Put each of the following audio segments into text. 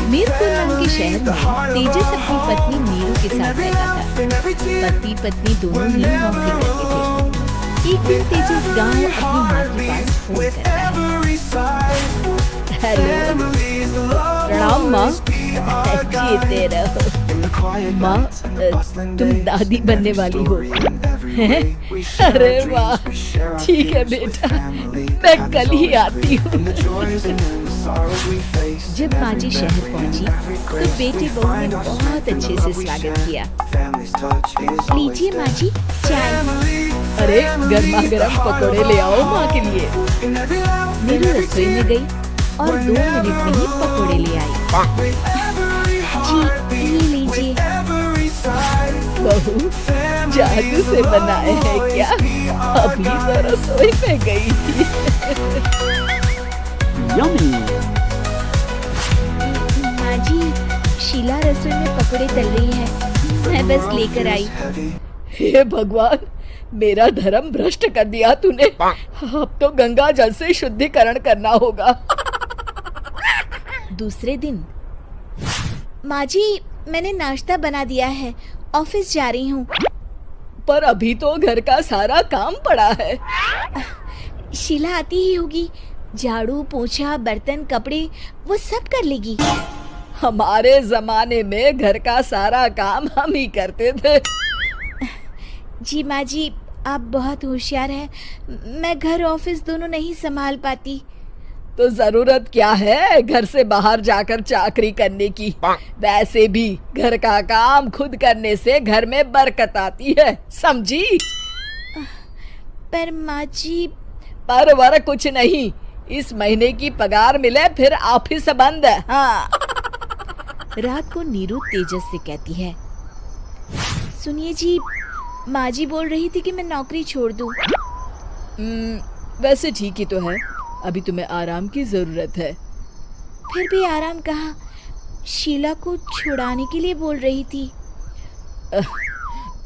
मीरपुर नाम के शहर में तेजस अपनी पत्नी नीरू के साथ रहता था। पति पत्नी दोनों ही नौकरी करते थे। एक दिन तेजस गांव अपनी माँ के पास फोन करता है। हेलो, प्रणाम माँ। जीते रहो माँ, तुम दादी बनने वाली हो। अरे वाह, ठीक है बेटा, मैं कल ही आती हूँ। जब माँ जी शहर पहुँची तो बेटे बहू ने बहुत अच्छे से स्वागत किया। लीजिए माँ जी चाय। अरे गर्मा गर्म पकौड़े ले आओ माँ के लिए। नीरू रसोई में गई और 2 मिनट में ही पकौड़े ले आई। जी ये लीजिए। बहू जादू से बनाए हैं क्या? अभी तो रसोई में गई थी। यम्मी। माँ जी, शीला रसोई में पकौड़े तल रही है, मैं बस लेकर आई। हे भगवान, मेरा धर्म भ्रष्ट कर दिया तूने। अब तो गंगा जल से शुद्धिकरण करना होगा। दूसरे दिन, माँ जी मैंने नाश्ता बना दिया है, ऑफिस जा रही हूँ। पर अभी तो घर का सारा काम पड़ा है। शीला आती ही होगी, झाड़ू पोछा बर्तन कपड़े वो सब कर लेगी। हमारे जमाने में घर का सारा काम हम ही करते थे। जी माँ जी, आप बहुत होशियार हैं, मैं घर ऑफिस दोनों नहीं संभाल पाती। तो जरूरत क्या है घर से बाहर जाकर चाकरी करने की? वैसे भी घर का काम खुद करने से घर में बरकत आती है, समझी? पर माँ जी। पर वर कुछ नहीं, इस महीने की पगार मिले फिर ऑफिस बंद है। हाँ। रात को नीरू तेजस से कहती है, सुनिए जी, माँ जी बोल रही थी कि मैं नौकरी छोड़ दूं। वैसे ठीक ही तो है, अभी तुम्हें आराम की जरूरत है। फिर भी आराम कहाँ, शीला को छुड़ाने के लिए बोल रही थी।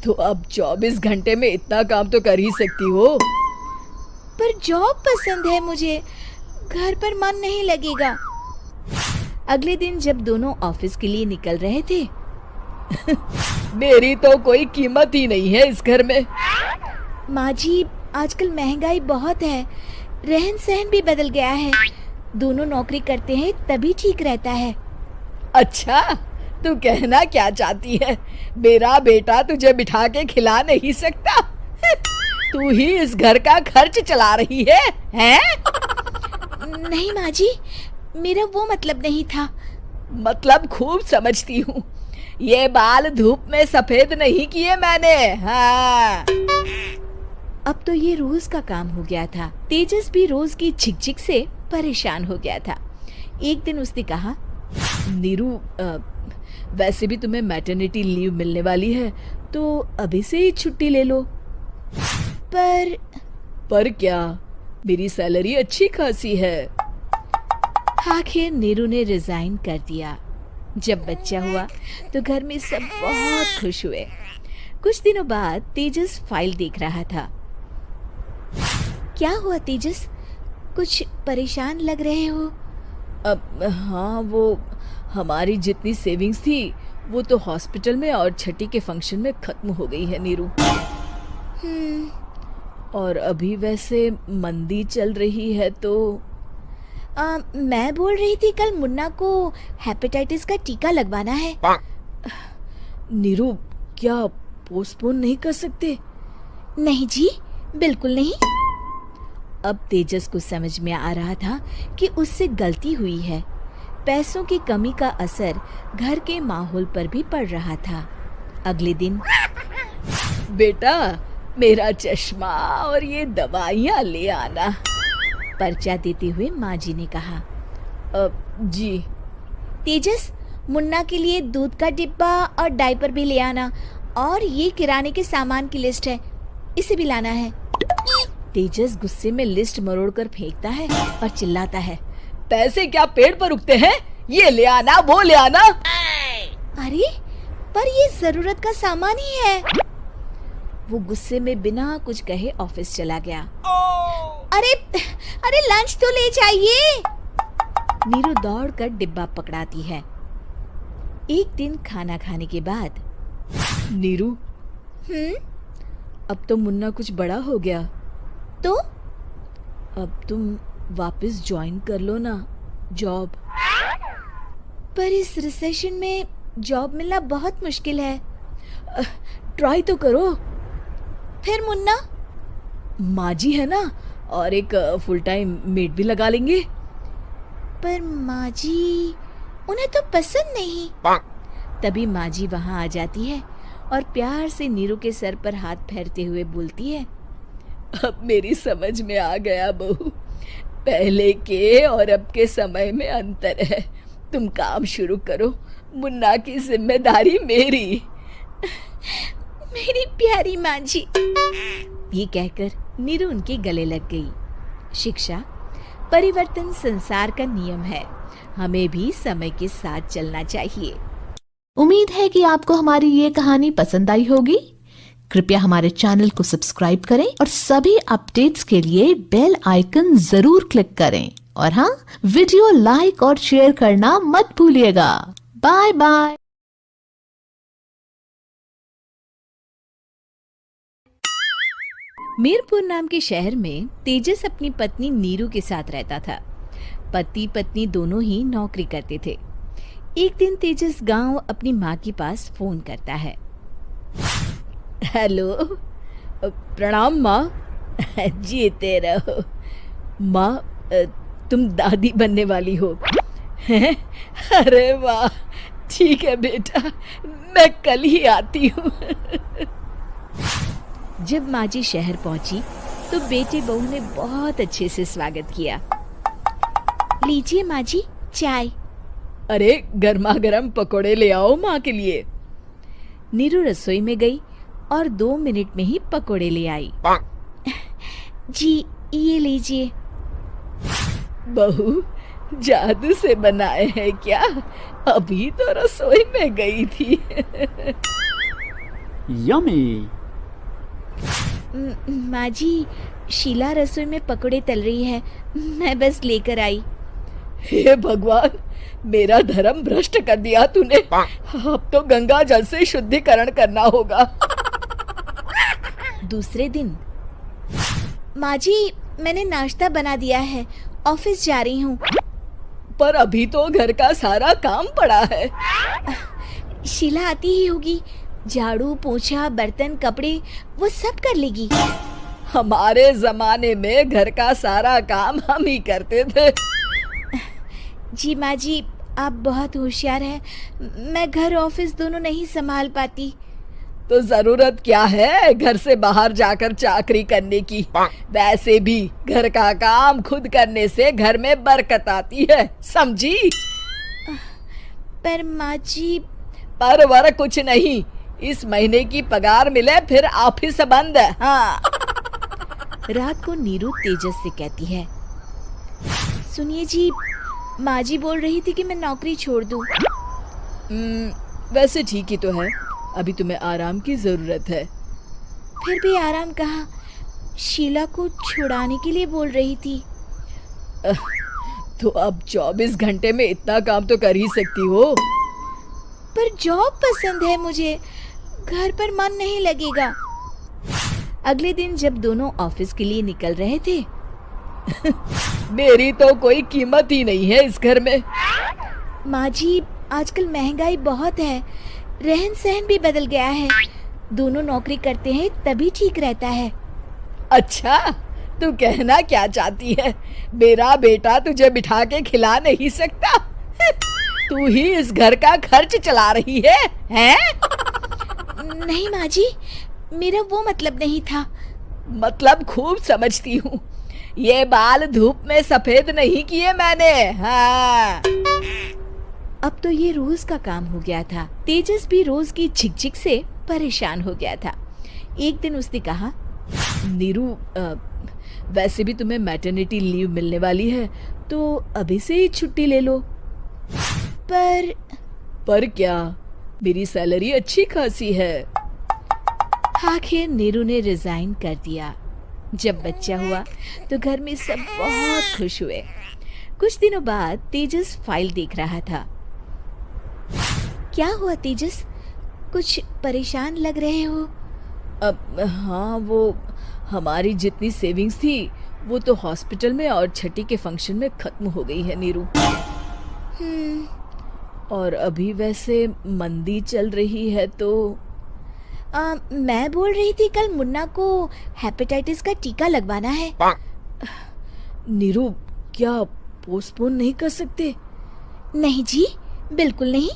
तो अब 24 घंटे में इतना काम तो कर ही सकती हो। पर जॉब पसंद है मुझे, घर पर मन नहीं लगेगा। अगले दिन जब दोनों ऑफिस के लिए निकल रहे थे, मेरी तो कोई कीमत ही नहीं है इस घर में। माँ जी, आजकल महंगाई बहुत है, रहन सहन भी बदल गया है, दोनों नौकरी करते हैं तभी ठीक रहता है। अच्छा, तू कहना क्या चाहती है? मेरा बेटा तुझे बिठा के खिला नहीं सकता? तू ही इस घर का खर्च चला रही है, हैं? नहीं माँ जी, मेरा वो मतलब नहीं था। मतलब खूब समझती हूँ, ये बाल धूप में सफेद नहीं किए मैंने। हाँ। अब तो ये रोज का काम हो गया था। तेजस भी रोज की झिकझिक से परेशान हो गया था। एक दिन उसने कहा, नीरू, वैसे भी तुम्हें मैटरनिटी लीव मिलने वाली है, तो अभी से ही छुट्टी ले लो। पर क्या, मेरी सैलरी अच्छी खासी है। आखिर नीरू ने रिजाइन कर दिया। जब बच्चा हुआ तो घर में सब बहुत खुश हुए। कुछ दिनों बाद तेजस फाइल देख रहा था। क्या हुआ तेजस, कुछ परेशान लग रहे हो? हाँ, वो हमारी जितनी सेविंग्स थी वो तो हॉस्पिटल में और छठी के फंक्शन में खत्म हो गई है नीरू। और अभी वैसे मंदी चल रही है तो मैं बोल रही थी कल मुन्ना को हेपेटाइटिस का टीका लगवाना है। नीरू, क्या पोस्टपोन नहीं कर सकते? नहीं जी, बिल्कुल नहीं। अब तेजस को समझ में आ रहा था कि उससे गलती हुई है। पैसों की कमी का असर घर के माहौल पर भी पड़ रहा था। अगले दिन, बेटा मेरा चश्मा और ये दवाइयाँ ले आना, पर्चा देते हुए माँ जी ने कहा। जी। तेजस, मुन्ना के लिए दूध का डिब्बा और डायपर भी ले आना, और ये किराने के सामान की लिस्ट है, इसे भी लाना है। तेजस गुस्से में लिस्ट मरोड़कर फेंकता है और चिल्लाता है, पैसे क्या पेड़ पर उगते हैं? ये ले आना, वो ले आना। अरे पर ये जरूरत का सामान ही है। वो गुस्से में बिना कुछ कहे ऑफिस चला गया। अरे लंच तो ले जाइए। नीरू दौड़कर डिब्बा पकड़ाती है। एक दिन खाना खाने के बाद, नीरू, अब तो मुन्ना कुछ बड़ा हो गया, तो अब तुम वापस ज्वाइन कर लो ना जॉब। पर इस रिसेशन में जॉब मिलना बहुत मुश्किल है। ट्राई तो करो। फिर मुन्ना? माँ जी है ना, और एक फुल टाइम मेड भी लगा लेंगे। पर माँ जी, उन्हें तो पसंद नहीं। तभी माँ जी वहाँ आ जाती है और प्यार से नीरू के सर पर हाथ फेरते हुए बोलती है, अब मेरी समझ में आ गया बहू, पहले के और अब के समय में अंतर है। तुम काम शुरू करो, मुन्ना की जिम्मेदारी मेरी। मेरी प्यारी माँ जी। ये कहकर नीरू उनके गले लग गई। शिक्षा, परिवर्तन संसार का नियम है, हमें भी समय के साथ चलना चाहिए। उम्मीद है कि आपको हमारी ये कहानी पसंद आई होगी। कृपया हमारे चैनल को सब्सक्राइब करें और सभी अपडेट्स के लिए बेल आइकन जरूर क्लिक करें। और हाँ, वीडियो लाइक और शेयर करना मत भूलिएगा। Bye bye. मीरपुर नाम के शहर में तेजस अपनी पत्नी नीरू के साथ रहता था। पति पत्नी दोनों ही नौकरी करते थे। एक दिन तेजस गांव अपनी माँ के पास फोन करता है। हेलो, प्रणाम माँ। जीते रहो माँ, तुम दादी बनने वाली हो हैं? अरे वाह, ठीक है बेटा, मैं कल ही आती हूँ। जब माँ जी शहर पहुंची तो बेटे बहू ने बहुत अच्छे से स्वागत किया। लीजिए माँ जी, चाय। अरे गर्मा गर्म पकोड़े ले आओ माँ के लिए। नीरू रसोई में गई और 2 मिनट में ही पकोड़े ले आई। जी ये लीजिए। बहू, जादू से बनाए हैं क्या? अभी तो रसोई में गई थी। यम्मी। माँ जी, शीला रसोई में पकोड़े तल रही है, मैं बस लेकर आई। हे भगवान, मेरा धर्म भ्रष्ट कर दिया तूने। अब तो गंगा जल से शुद्धिकरण करना होगा। दूसरे दिन, माँ जी मैंने नाश्ता बना दिया है, ऑफिस जा रही हूँ। पर अभी तो घर का सारा काम पड़ा है। शीला आती ही होगी, झाड़ू पोछा बर्तन कपड़े वो सब कर लेगी। हमारे जमाने में घर का सारा काम हम ही करते थे। जी माँ जी, आप बहुत होशियार हैं, मैं घर ऑफिस दोनों नहीं संभाल पाती। तो जरूरत क्या है घर से बाहर जाकर चाकरी करने की? वैसे भी घर का काम खुद करने से घर में बरकत आती है, समझी? पर माँ जी। पर वर कुछ नहीं, इस महीने की पगार मिले फिर ऑफिस बंद। हाँ। रात को नीरू तेजस से कहती है, सुनिए जी, माँ जी बोल रही थी कि मैं नौकरी छोड़ दूं। वैसे ठीक ही तो है, अभी तुम्हें आराम की जरूरत है। फिर भी आराम कहाँ, शीला को छुड़ाने के लिए बोल रही थी। तो अब 24 घंटे में इतना काम तो कर ही सकती हो। पर जॉब पसंद है मुझे, घर पर मन नहीं लगेगा। अगले दिन जब दोनों ऑफिस के लिए निकल रहे थे, मेरी तो कोई कीमत ही नहीं है इस घर में। माँ जी, आजकल महंगाई बहुत है, रहन सहन भी बदल गया है, दोनों नौकरी करते हैं तभी ठीक रहता है। अच्छा, तू कहना क्या चाहती है? मेरा बेटा तुझे बिठा के खिला नहीं सकता? तू ही इस घर का खर्च चला रही है, हैं? नहीं माँ जी, मेरा वो मतलब नहीं था। मतलब खूब समझती हूँ, ये बाल धूप में सफेद नहीं किए मैंने। हाँ। अब तो ये रोज का काम हो गया था। तेजस भी रोज की झिकझिक से परेशान हो गया था। एक दिन उसने कहा, नीरू, वैसे भी तुम्हें मैटरनिटी लीव मिलने वाली है, तो अभी से ही छुट्टी ले लो। पर क्या, मेरी सैलरी अच्छी खासी है। आखिर नीरू ने रिजाइन कर दिया। जब बच्चा हुआ तो घर में सब बहुत खुश हुए। कुछ दिनों बाद तेजस फाइल देख रहा था। क्या हुआ तेजस? कुछ परेशान लग रहे हो। अब हाँ, वो हमारी जितनी सेविंग्स थी वो तो हॉस्पिटल में और छठी के फंक्शन में खत्म हो गई है नीरू। और अभी वैसे मंदी चल रही है तो मैं बोल रही थी कल मुन्ना को हेपेटाइटिस का टीका लगवाना है। नीरू, क्या पोस्टपोन नहीं कर सकते? नहीं जी, बिल्कुल नहीं।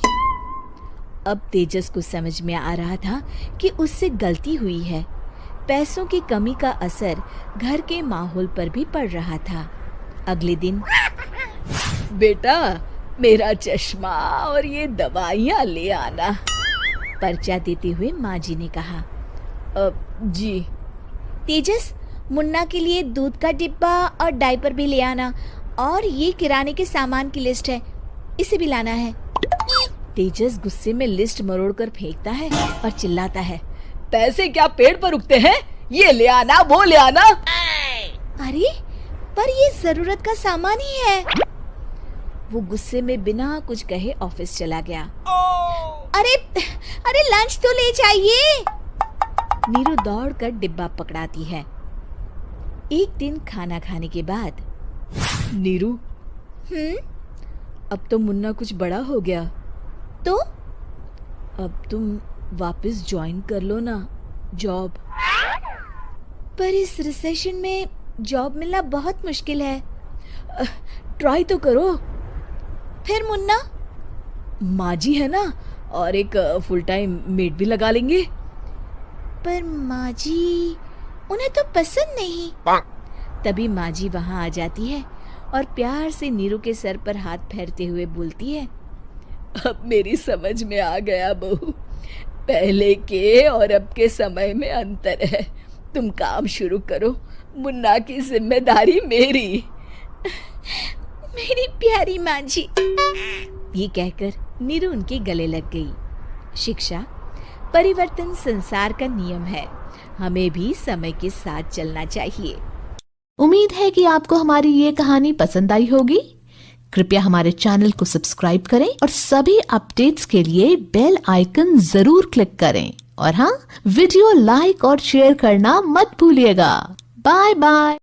अब तेजस को समझ में आ रहा था कि उससे गलती हुई है। पैसों की कमी का असर घर के माहौल पर भी पड़ रहा था। अगले दिन, बेटा मेरा चश्मा और ये दवाइयाँ ले आना, पर्चा देते हुए माँ जी ने कहा। जी। तेजस, मुन्ना के लिए दूध का डिब्बा और डायपर भी ले आना, और ये किराने के सामान की लिस्ट है, इसे भी लाना है। तेजस गुस्से में लिस्ट मरोड़ कर फेंकता है और चिल्लाता है, पैसे क्या पेड़ पर उगते हैं? ये ले आना, वो ले आना। अरे पर ये जरूरत का सामान ही है। वो गुस्से में बिना कुछ कहे ऑफिस चला गया। अरे अरे लंच तो ले जाइए। नीरू दौड़कर डिब्बा पकड़ाती है। एक दिन खाना खाने के बाद, नीरू, अब तो मुन्ना कुछ बड़ा हो गया, तो अब तुम वापस ज्वाइन कर लो ना जॉब। पर इस रिसेशन में जॉब मिलना बहुत मुश्किल है। ट्राई तो करो। फिर मुन्ना? माँ जी है ना, और एक फुल टाइम मेड भी लगा लेंगे। पर माँ जी, उन्हें तो पसंद नहीं। तभी माँ जी वहाँ आ जाती है और प्यार से नीरू के सर पर हाथ फेरते हुए बोलती है, अब मेरी समझ में आ गया बहू, पहले के और अब के समय में अंतर है। तुम काम शुरू करो, मुन्ना की जिम्मेदारी मेरी। मेरी प्यारी माँ जी। ये कहकर नीरू उनके गले लग गई। शिक्षा, परिवर्तन संसार का नियम है, हमें भी समय के साथ चलना चाहिए। उम्मीद है कि आपको हमारी ये कहानी पसंद आई होगी। कृपया हमारे चैनल को सब्सक्राइब करें और सभी अपडेट्स के लिए बेल आइकन जरूर क्लिक करें। और हाँ, वीडियो लाइक और शेयर करना मत भूलिएगा। Bye bye.